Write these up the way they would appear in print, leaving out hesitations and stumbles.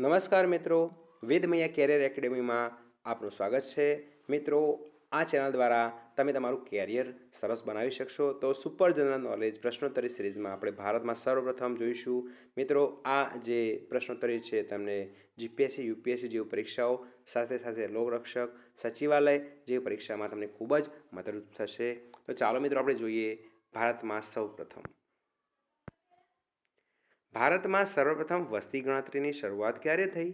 નમસ્કાર મિત્રો, વેદમૈયા કેરિયર એકેડેમીમાં આપનું સ્વાગત છે. મિત્રો, આ ચેનલ દ્વારા તમે તમારું કેરિયર સરસ બનાવી શકશો. તો સુપર જનરલ નોલેજ પ્રશ્નોત્તરી સિરીઝમાં આપણે ભારતમાં સર્વપ્રથમ જોઈશું. મિત્રો, આ જે પ્રશ્નોત્તરી છે તમને જીપીએસસી યુપીએસસી જેવી પરીક્ષાઓ સાથે સાથે લોકરક્ષક સચિવાલય જેવી પરીક્ષામાં તમને ખૂબ જ મદદરૂપ થશે. તો ચાલો મિત્રો આપણે જોઈએ ભારતમાં સૌપ્રથમ. ભારતમાં સર્વપ્રથમ વસ્તી ગણતરીની શરૂઆત ક્યારે થઈ?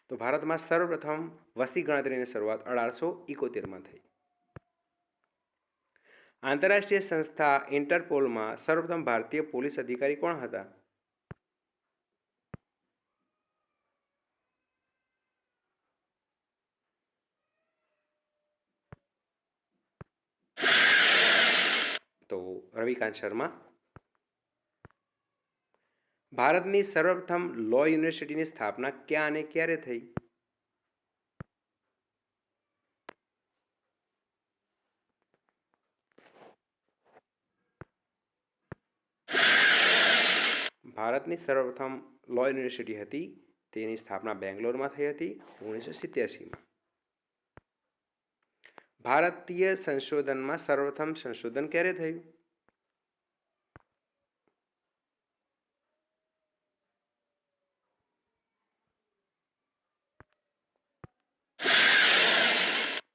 તો ભારતમાં સર્વપ્રથમ વસ્તી ગણતરીની શરૂઆત 1871માં થઈ. આંતરરાષ્ટ્રીય સંસ્થા ઇન્ટરપોલમાં સર્વપ્રથમ ભારતીય પોલીસ અધિકારી કોણ હતા? તો રવિકાંત શર્મા. ભારતની સર્વપ્રથમ લો યુનિવર્સિટીની સ્થાપના ક્યાં અને ક્યારે થઈ? ભારતની સર્વપ્રથમ લો યુનિવર્સિટી હતી તેની સ્થાપના બેંગ્લોરમાં થઈ હતી 1987માં. ભારતીય સંશોધનમાં સર્વપ્રથમ સંશોધન ક્યારે થયું?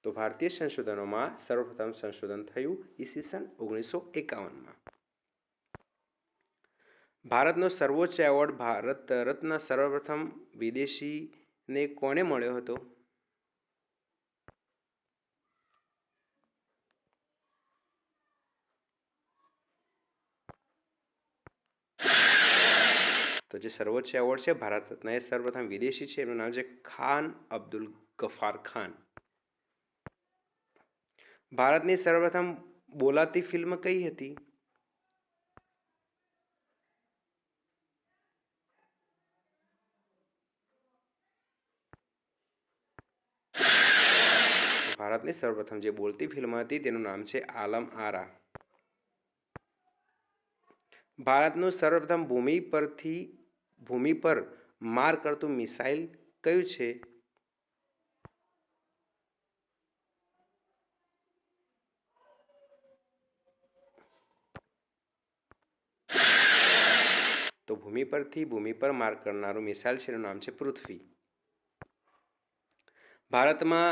તો ભારતીય સંશોધનોમાં સર્વપ્રથમ સંશોધન થયું ઈસવીસન 1951માં. ભારતનો સર્વોચ્ચ એવોર્ડ ભારત રત્ન સર્વપ્રથમ વિદેશીને કોને મળ્યો હતો? તો જે સર્વોચ્ચ એવોર્ડ છે ભારત રત્ન એ સર્વપ્રથમ વિદેશી છે, એનું નામ છે ખાન અબ્દુલ ગફાર ખાન. ભારતની સર્વપ્રથમ બોલાતી ફિલ્મ કઈ હતી? ભારતની સર્વપ્રથમ જે બોલતી ફિલ્મ હતી તેનું નામ છે આલમ આરા. ભારતનું સર્વપ્રથમ ભૂમિ પર માર કરતું મિસાઇલ કયું છે? તો ભૂમિ પર માર કરનારું મિસાઇલ છે એનું નામ છે પૃથ્વી. ભારતમાં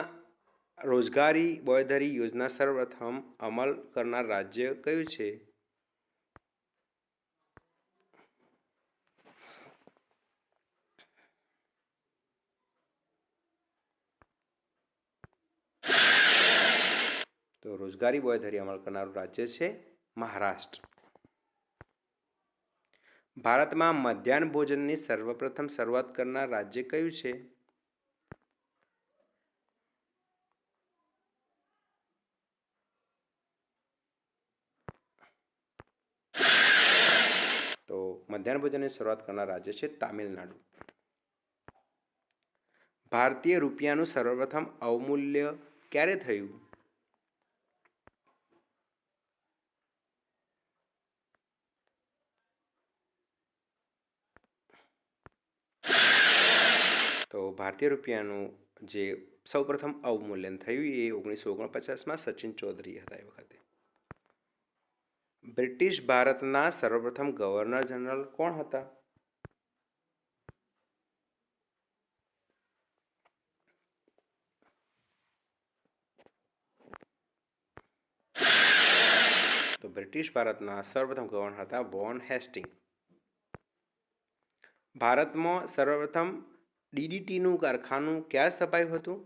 રોજગારી બોયધરી યોજના સર્વપ્રથમ અમલ કરનાર રાજ્ય કયું છે? તો રોજગારી બોયધરી અમલ કરનારું રાજ્ય છે મહારાષ્ટ્ર. ભારતમાં મધ્યાહન ભોજનની સર્વપ્રથમ શરૂઆત કરનાર રાજ્ય કયું છે? તો મધ્યાહન ભોજનની શરૂઆત કરનાર રાજ્ય છે તામિલનાડુ. ભારતીય રૂપિયાનું સર્વપ્રથમ અવમૂલ્ય ક્યારે થયું? તો ભારતીય રૂપિયાનું જે સૌપ્રથમ અવમૂલ્યન થયું એ 1949માં સચિન ચૌધરી હતા એ વખતે. બ્રિટિશ ભારતના સર્વપ્રથમ ગવર્નર જનરલ કોણ હતા? તો બ્રિટિશ ભારતના સર્વપ્રથમ ગવર્નર હતા વોન હેસ્ટિંગ. ભારતમાં સર્વપ્રથમ ડીડીટીનું કારખાનું ક્યાં સ્થપાયું હતું?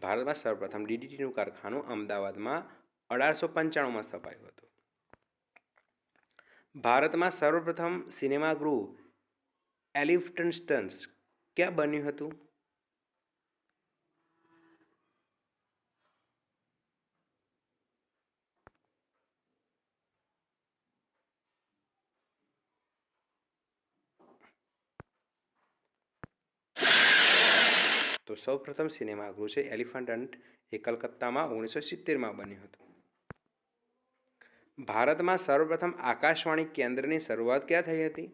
ભારતમાં સર્વપ્રથમ ડીડીટીનું કારખાનું અમદાવાદમાં 1895માં સ્થપાયું હતું. ભારતમાં સર્વપ્રથમ સિનેમાગૃહ એલિફન્ટન્સ ક્યાં બન્યું હતું? તો સૌપ્રથમ સિનેમાગૃહ છે એલિફન્ટ એ કલકત્તામાં 1970માં બન્યું હતું. ભારતમાં સર્વપ્રથમ આકાશવાણી કેન્દ્રની શરૂઆત ક્યાં થઈ હતી?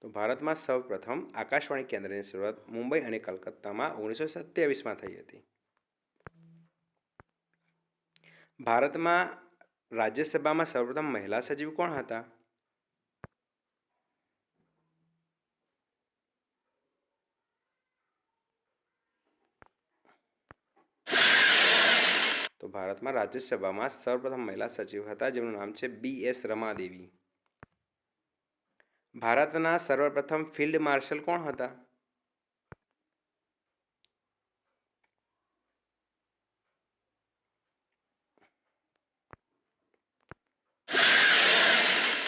તો ભારતમાં સૌપ્રથમ આકાશવાણી કેન્દ્રની શરૂઆત મુંબઈ અને કલકત્તામાં 1927માં થઈ હતી. ભારતમાં રાજ્યસભામાં સર્વપ્રથમ મહિલા સચિવ કોણ હતા? તો ભારતમાં રાજ્યસભામાં સર્વપ્રથમ મહિલા સચિવ હતા જેમનું નામ છે BS રમાદેવી. ભારતના સર્વપ્રથમ ફિલ્ડ માર્શલ કોણ હતા?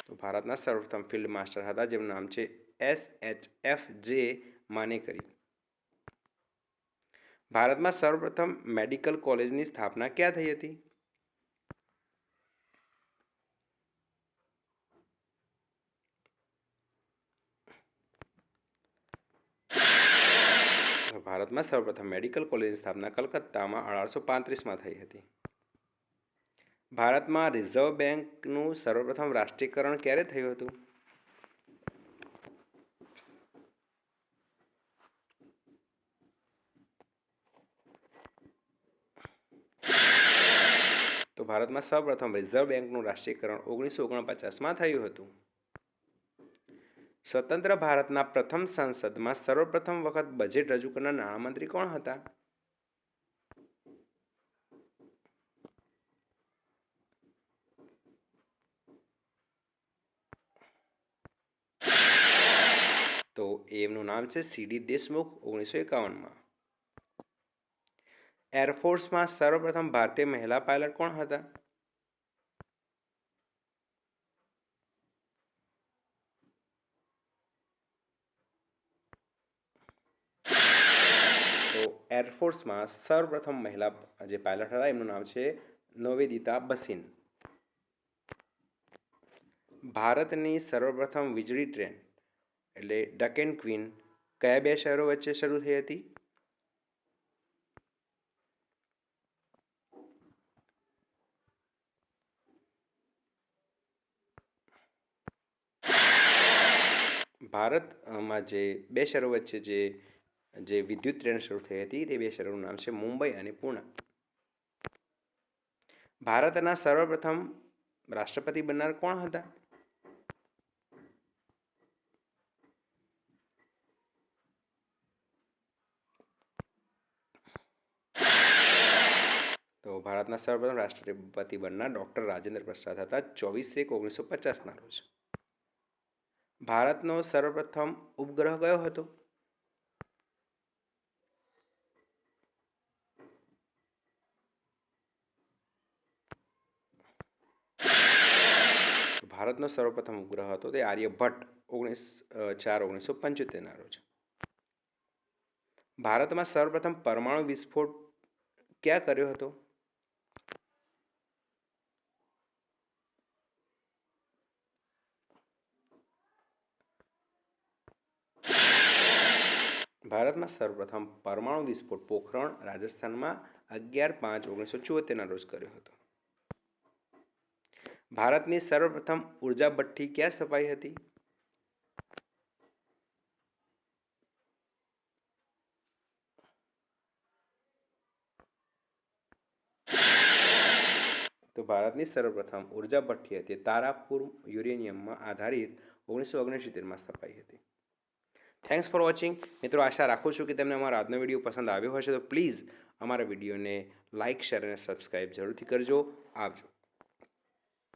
તો ભારતના સર્વપ્રથમ ફિલ્ડ માસ્ટર હતા જેમનું નામ છે SHFJ માનેકરી. ભારતમાં સર્વપ્રથમ મેડિકલ કોલેજની સ્થાપના ક્યાં થઈ હતી? ભારતમાં સર્વપ્રથમ મેડિકલ કોલેજની સ્થાપના કલકત્તામાં 1835માં થઈ હતી. ભારતમાં રિઝર્વ બેંકનું સર્વપ્રથમ રાષ્ટ્રીયકરણ ક્યારે થયું હતું? તો ભારતમાં સૌપ્રથમ રિઝર્વ બેંકનું રાષ્ટ્રીયકરણ 1949માં થયું હતું. સ્વતંત્ર ભારતના પ્રથમ સંસદમાં સર્વપ્રથમ વખત બજેટ રજૂ કરનાર નાણામંત્રી કોણ હતા? તો એમનું નામ છે CD દેશમુખ 1951માં. એરફોર્સમાં સર્વપ્રથમ ભારતીય મહિલા પાયલટ કોણ હતા? તો એરફોર્સમાં સર્વપ્રથમ મહિલા જે પાયલટ હતા એમનું નામ છે નવેદિતા બસિન. ભારતની સર્વપ્રથમ વીજળી ટ્રેન એટલે ડકેન ક્વીન કયા બે શહેરો વચ્ચે શરૂ થઈ હતી? ભારતમાં જે બે શહેરો વચ્ચે જે વિદ્યુત ટ્રેન શરૂ થઈ હતી તે બે શહેરોનું નામ છે મુંબઈ અને પૂના. ભારતના સર્વપ્રથમ રાષ્ટ્રપતિ બનનાર કોણ હતા? તો ભારતના સર્વપ્રથમ રાષ્ટ્રપતિ બનનાર ડૉક્ટર રાજેન્દ્ર પ્રસાદ હતા 24/1/1950ના રોજ. ભારતનો સર્વપ્રથમ ઉપગ્રહ કયો હતો? ભારતનો સર્વપ્રથમ ઉપગ્રહ હતો તે આર્યભટ્ટ 4/1975ના રોજ. ભારતમાં સર્વપ્રથમ પરમાણુ વિસ્ફોટ ક્યાં કર્યો હતો? ભારતમાં સર્વપ્રથમ પરમાણુ વિસ્ફોટ પોખરણ રાજસ્થાનમાં 11/5/1974ના રોજ કર્યો હતો. ભારતની સર્વપ્રથમ ઉર્જા ભઠ્ઠી ક્યાં સ્થપાઈ હતી? તો ભારતની સર્વપ્રથમ ઉર્જા ભઠ્ઠી હતી તારાપુર યુરેનિયમમાં આધારિત 1969માં સ્થપાઈ હતી. Thanks for watching. મિત્રો, આશા રાખું છું કે તમને અમારો આજનો વિડીયો પસંદ આવ્યો હશે. તો પ્લીઝ અમારા વિડીયોને લાઇક, શેર અને સબસ્ક્રાઈબ જરૂરથી કરજો. આવજો.